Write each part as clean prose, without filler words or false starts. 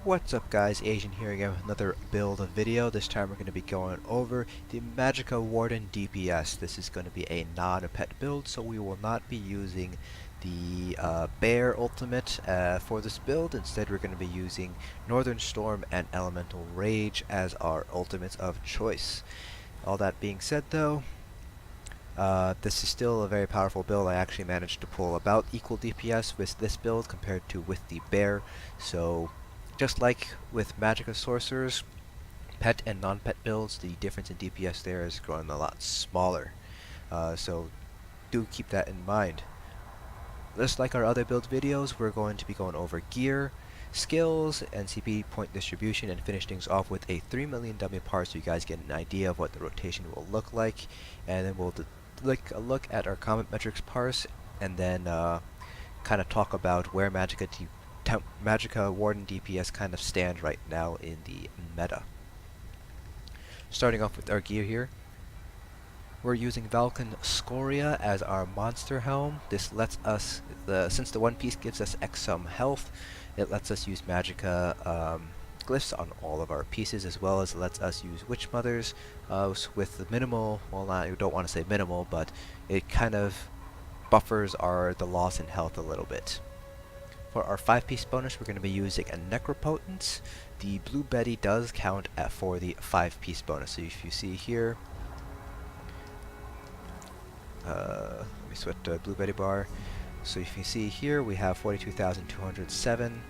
What's up guys, Asian here again with another build video. This time we're going to be going over the Magicka Warden DPS. This is going to be a non-pet build, so we will not be using the Bear ultimate for this build. Instead we're going to be using Northern Storm and Elemental Rage as our ultimates of choice. All that being said though, this is still a very powerful build. I actually managed to pull about equal DPS with this build compared to with the Bear, so just like with Magicka Sorcerers, pet and non-pet builds, the difference in DPS there is growing a lot smaller. So do keep that in mind. Just like our other build videos, we're going to be going over gear, skills, NCP point distribution, and finish things off with a 3 million dummy Parse so you guys get an idea of what the rotation will look like. And then we'll take a look at our comment metrics Parse, and then kind of talk about where Magicka Warden DPS kind of stand right now in the meta. Starting off with our gear here, we're using Valken Scoria as our monster helm. This lets us, since the one piece gives us X sum health, it lets us use Magicka glyphs on all of our pieces, as well as lets us use Witch Mothers with the minimal, well, I don't want to say minimal, but it kind of buffers the loss in health a little bit. For our 5-piece bonus, we're going to be using a Necropotence. The Blue Betty does count for the 5-piece bonus. So if you see here, let me switch to Blue Betty bar. So if you see here, we have 42,207.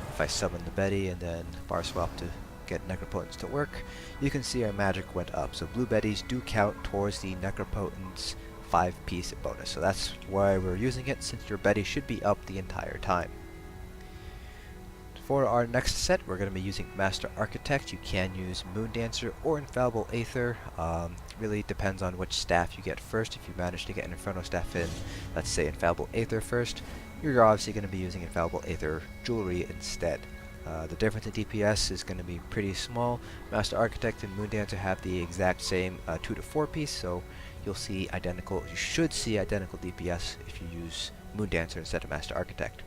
If I summon the Betty and then bar swap to get Necropotence to work, you can see our magic went up. So Blue Betties do count towards the Necropotence 5-piece bonus, so that's why we're using it, since your Betty should be up the entire time. For our next set, we're going to be using Master Architect. You can use Moon Dancer or Infallible Aether. Really depends on which staff you get first. If you manage to get an Inferno staff in, let's say Infallible Aether first, you're obviously going to be using Infallible Aether Jewelry instead. The difference in DPS is going to be pretty small. Master Architect and Moon Dancer have the exact same 2 to 4 piece, so you should see identical DPS if you use Moon Dancer instead of Master Architect.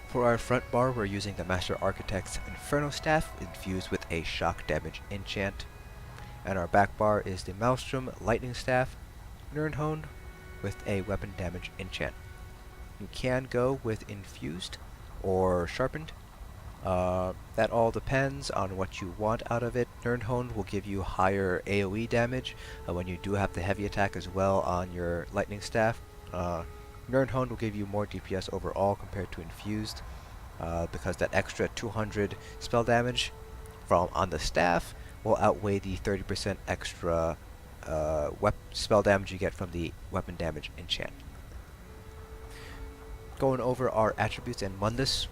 For our front bar, we're using the Master Architect's Inferno Staff infused with a shock damage enchant. And our back bar is the Maelstrom Lightning Staff Nirnhone with a weapon damage enchant. You can go with infused or sharpened. That all depends on what you want out of it. Nirnhone will give you higher AoE damage when you do have the heavy attack as well on your lightning staff. Nirnhone will give you more DPS overall compared to infused, because that extra 200 spell damage on the staff will outweigh the 30% extra spell damage you get from the weapon damage enchant. Going over our attributes and Mundus,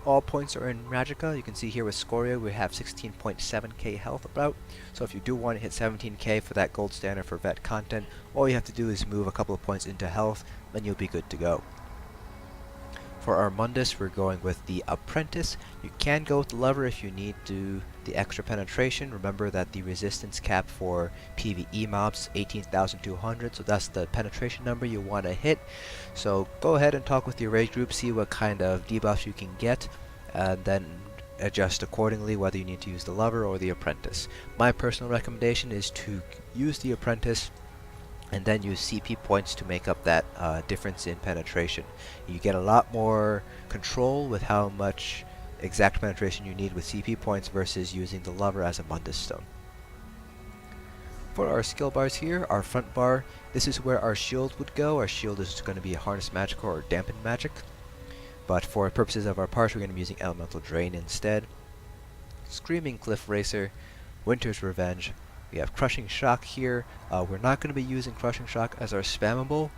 all points are in Magicka. You can see here with Scoria we have 16.7k health about, so if you do want to hit 17k for that gold standard for vet content, all you have to do is move a couple of points into health, then you'll be good to go. For our Mundus, we're going with the Apprentice. You can go with the Lover if you need the extra penetration. Remember that the resistance cap for PvE mobs is 18,200, so that's the penetration number you want to hit. So go ahead and talk with your raid group, see what kind of debuffs you can get, and then adjust accordingly whether you need to use the Lover or the Apprentice. My personal recommendation is to use the Apprentice and then use CP points to make up that difference in penetration. You get a lot more control with how much exact penetration you need with CP points versus using the Lover as a Mundus stone. For our skill bars here, our front bar, this is where our shield would go. Our shield is going to be a Harness Magic or Dampened Magic, but for purposes of our Parse we're going to be using Elemental Drain instead. Screaming Cliff Racer, Winter's Revenge. We have Crushing Shock here. We're not going to be using Crushing Shock as our spammable.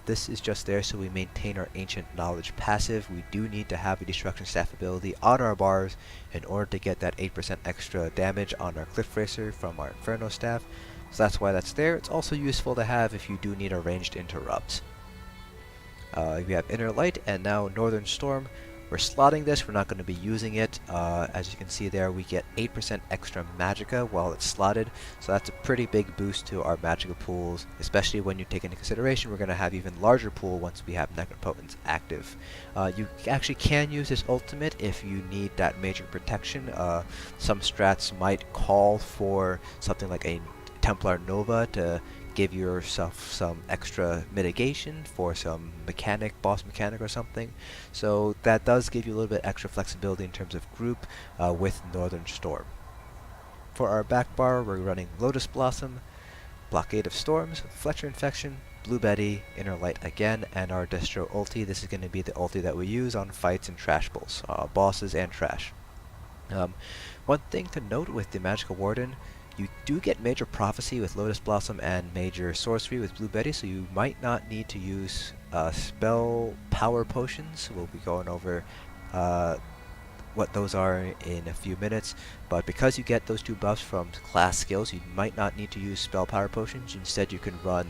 This is just there so we maintain our Ancient Knowledge passive. We do need to have a Destruction Staff ability on our bars in order to get that 8% extra damage on our Cliff Racer from our Inferno Staff. So that's why that's there. It's also useful to have if you do need a ranged interrupt. We have Inner Light and now Northern Storm. We're slotting this, we're not going to be using it. As you can see there, we get 8% extra Magicka while it's slotted, so that's a pretty big boost to our Magicka pools, especially when you take into consideration we're going to have even larger pool once we have Necropotence active. You actually can use this ultimate if you need that major protection. Some strats might call for something like a Templar Nova to give yourself some extra mitigation for some boss mechanic or something. So that does give you a little bit extra flexibility in terms of group with Northern Storm. For our back bar, we're running Lotus Blossom, Blockade of Storms, Fletcher Infection, Blue Betty, Inner Light again, and our Destro ulti. This is going to be the ulti that we use on fights and trash pulls, bosses and trash. One thing to note with the Magicka Warden, you do get Major Prophecy with Lotus Blossom and Major Sorcery with Blue Betty, so you might not need to use spell power potions. We'll be going over what those are in a few minutes, but because you get those two buffs from class skills, you might not need to use spell power potions. Instead, you can run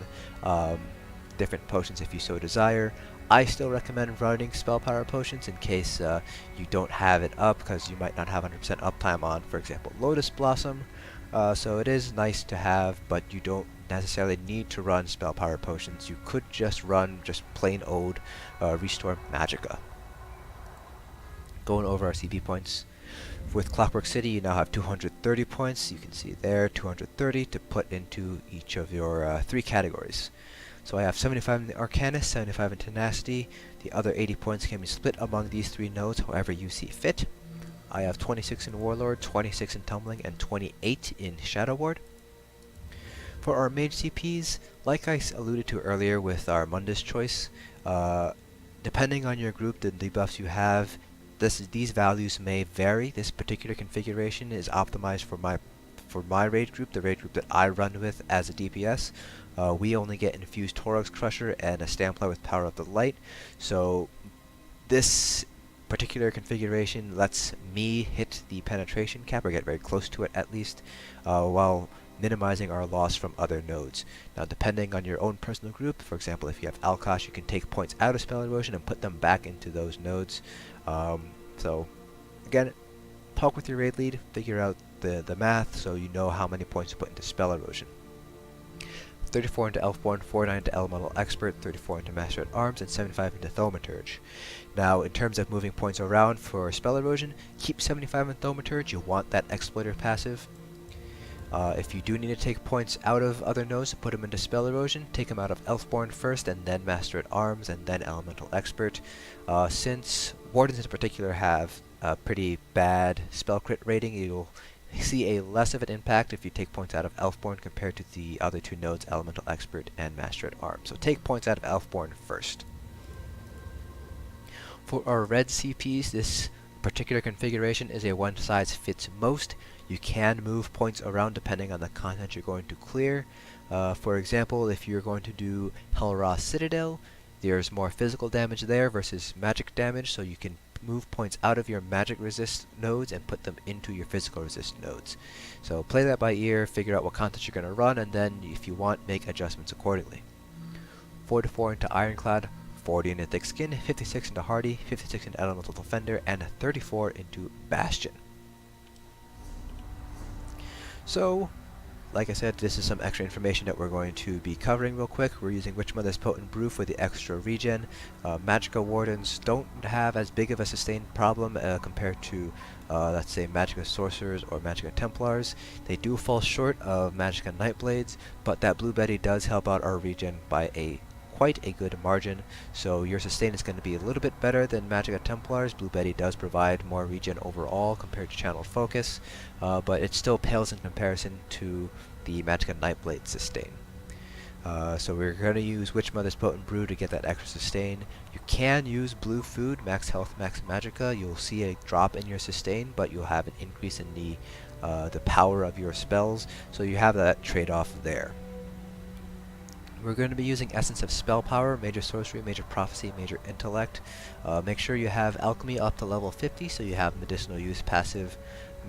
different potions if you so desire. I still recommend running spell power potions in case you don't have it up, because you might not have 100% uptime on, for example, Lotus Blossom. So it is nice to have, but you don't necessarily need to run spell power potions. You could just run plain old restore Magicka. Going over our CP points. With Clockwork City, you now have 230 points. You can see there, 230 to put into each of your 3 categories. So I have 75 in the Arcanist, 75 in Tenacity. The other 80 points can be split among these 3 nodes however you see fit. I have 26 in Warlord, 26 in Tumbling, and 28 in Shadow Ward. For our mage CPs, like I alluded to earlier with our Mundus choice, depending on your group, the debuffs you have, these values may vary. This particular configuration is optimized for my raid group, the raid group that I run with as a DPS. We only get Infused Torag's Crusher and a Stamplar with Power of the Light, so this particular configuration lets me hit the penetration cap, or get very close to it at least, while minimizing our loss from other nodes. Now, depending on your own personal group, for example, if you have Alkosh, you can take points out of Spell Erosion and put them back into those nodes. So, again, talk with your raid lead, figure out the math so you know how many points to put into Spell Erosion. 34 into Elfborn, 49 into Elemental Expert, 34 into Master at Arms, and 75 into Thaumaturge. Now, in terms of moving points around for Spell Erosion, keep 75 in Thaumaturge. You want that Exploiter passive. If you do need to take points out of other nodes to put them into Spell Erosion, take them out of Elfborn first, and then Master at Arms, and then Elemental Expert. Since Wardens in particular have a pretty bad spell crit rating, you'll see a less of an impact if you take points out of Elfborn compared to the other 2 nodes, Elemental Expert and Master at Arms. So take points out of Elfborn first. For our red CPs, this particular configuration is a one-size-fits-most. You can move points around depending on the content you're going to clear. For example, if you're going to do Hellra Citadel, there's more physical damage there versus magic damage, so you can move points out of your magic resist nodes and put them into your physical resist nodes. So play that by ear, figure out what content you're going to run, and then if you want, make adjustments accordingly. 44 into Ironclad, 40 into Thick Skin, 56 into Hardy, 56 into Elemental Defender, and 34 into Bastion. So, like I said, this is some extra information that we're going to be covering real quick. We're using Witch Mother's Potent Brew for the extra regen. Magicka Wardens don't have as big of a sustained problem compared to, let's say, Magicka Sorcerers or Magicka Templars. They do fall short of Magicka Nightblades, but that Blue Betty does help out our regen by quite a good margin, so your sustain is going to be a little bit better than Magicka Templars. Blue Betty does provide more regen overall compared to Channeled Focus, but it still pales in comparison to the Magicka Nightblade sustain. So we're going to use Witch Mother's Potent Brew to get that extra sustain. You can use Blue Food, Max Health, Max Magicka. You'll see a drop in your sustain, but you'll have an increase in the power of your spells, so you have that trade-off there. We're going to be using Essence of Spell Power, Major Sorcery, Major Prophecy, Major Intellect. Make sure you have Alchemy up to level 50, so you have Medicinal Use passive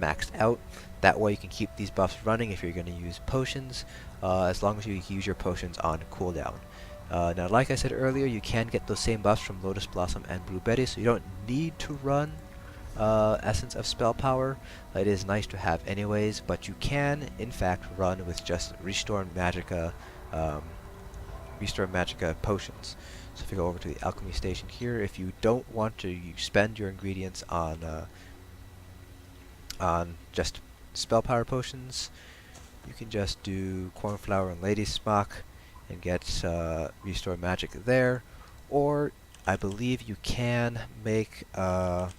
maxed out. That way you can keep these buffs running if you're going to use potions, as long as you use your potions on cooldown. Now, like I said earlier, you can get those same buffs from Lotus Blossom and Blueberry, so you don't need to run Essence of Spell Power. It is nice to have anyways, but you can, in fact, run with just Restore Magicka potions. So if you go over to the alchemy station here, if you don't want to spend your ingredients on just spell power potions, you can just do cornflower and lady smock and get restore magic there. Or I believe you can make a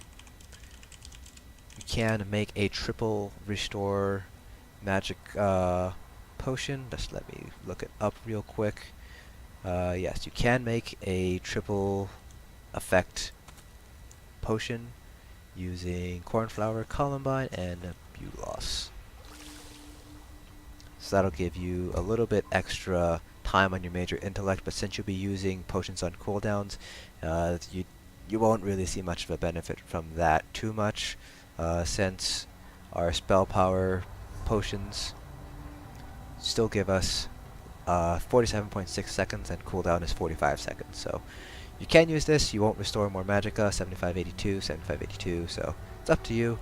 triple restore magic potion. Just let me look it up real quick. Yes, you can make a triple effect potion using cornflower, columbine, and bugloss. So that'll give you a little bit extra time on your major intellect, but since you'll be using potions on cooldowns, you won't really see much of a benefit from that too much, since our spell power potions still give us 47.6 seconds and cooldown is 45 seconds. So you can use this. You won't restore more Magicka, 7582, 7582, so it's up to you.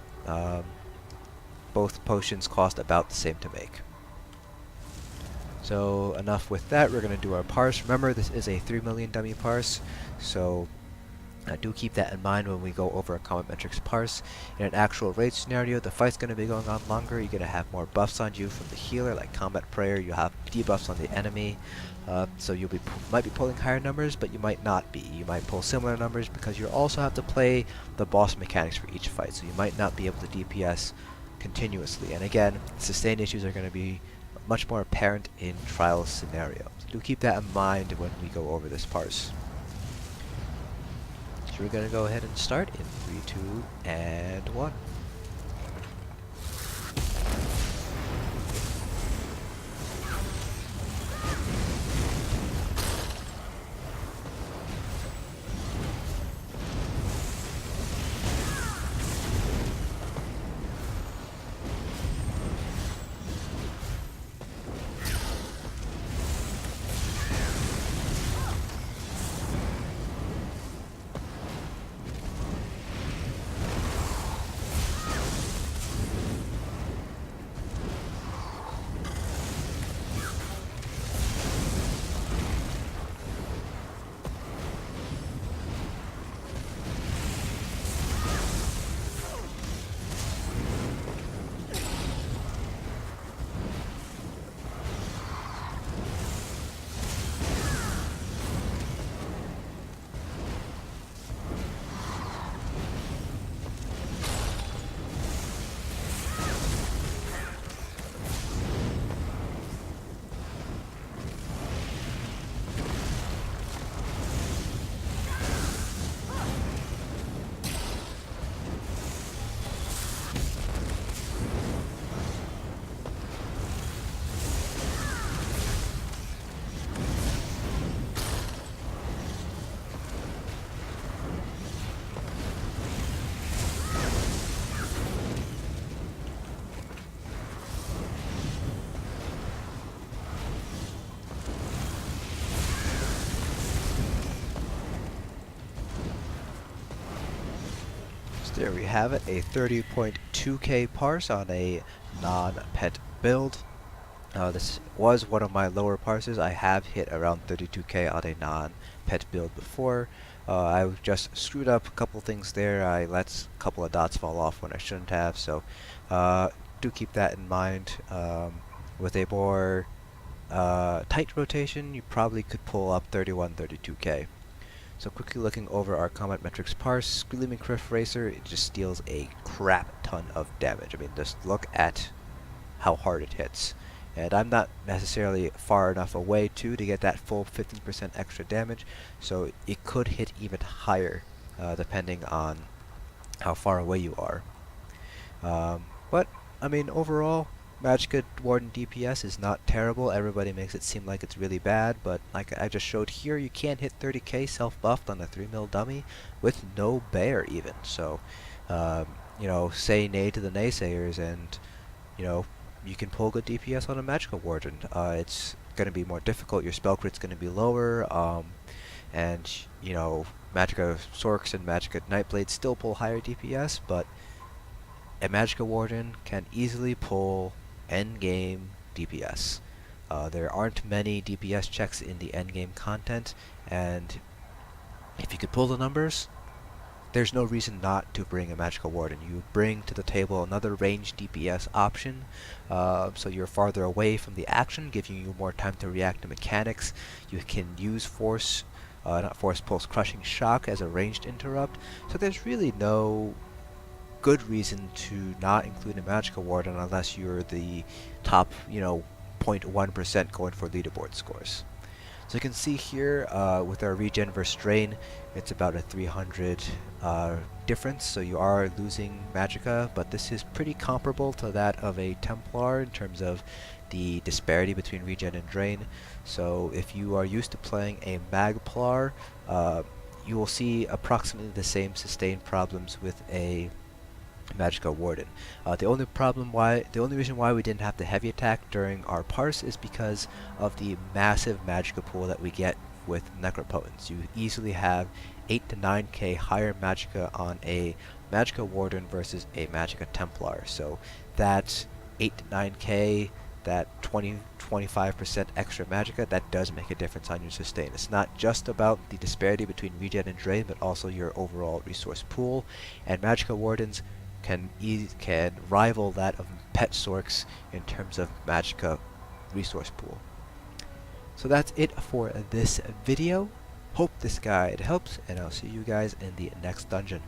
Both potions cost about the same to make. So enough with that, we're going to do our Parse. Remember, this is a 3 million dummy Parse, so do keep that in mind when we go over a Combat Metrics Parse. In an actual raid scenario, the fight's going to be going on longer. You're going to have more buffs on you from the healer, like Combat Prayer. You have debuffs on the enemy, so you'll might be pulling higher numbers, but you might not be. You might pull similar numbers because you also have to play the boss mechanics for each fight, so you might not be able to DPS continuously. And again, sustain issues are going to be much more apparent in trial scenarios. Do keep that in mind when we go over this Parse. So we're going to go ahead and start in 3, 2, and 1. There we have it, a 30.2k Parse on a non-pet build. This was one of my lower parses. I have hit around 32k on a non-pet build before. I just screwed up a couple things there. I let a couple of dots fall off when I shouldn't have, so do keep that in mind. With a more tight rotation, you probably could pull up 32k. So quickly looking over our Combat Metrics Parse, Screaming Cliff Racer, it just deals a crap ton of damage. I mean, just look at how hard it hits. And I'm not necessarily far enough away to get that full 15% extra damage, so it could hit even higher depending on how far away you are. But, I mean, overall, Magicka Warden DPS is not terrible. Everybody makes it seem like it's really bad, but like I just showed here, you can hit 30k self-buffed on a 3 mil dummy with no bear even. So, you know, say nay to the naysayers, and, you know, you can pull good DPS on a Magicka Warden. It's going to be more difficult. Your spell crit's going to be lower, and you know, Magicka Sorks and Magicka Nightblade still pull higher DPS, but a Magicka Warden can easily pull endgame DPS. There aren't many DPS checks in the endgame content, and if you could pull the numbers, there's no reason not to bring a Magicka Warden. You bring to the table another ranged DPS option, so you're farther away from the action, giving you more time to react to mechanics. You can use Force, not Force Pulse, Crushing Shock as a ranged interrupt, so there's really no good reason to not include a Magicka Warden unless you're the top, 0.1% going for leaderboard scores. So you can see here with our regen versus drain, it's about a 300 difference, so you are losing Magicka, but this is pretty comparable to that of a Templar in terms of the disparity between regen and drain. So if you are used to playing a Magplar, you will see approximately the same sustained problems with a Magicka Warden. The only reason why we didn't have the heavy attack during our Parse is because of the massive Magicka pool that we get with Necropotence. You easily have 8 to 9k higher Magicka on a Magicka Warden versus a Magicka Templar. So that 8 to 9k, that 20-25% extra Magicka, that does make a difference on your sustain. It's not just about the disparity between regen and drain, but also your overall resource pool. And Magicka Wardens can rival that of Pet Sorks in terms of Magicka resource pool. So that's it for this video. Hope this guide helps, and I'll see you guys in the next dungeon.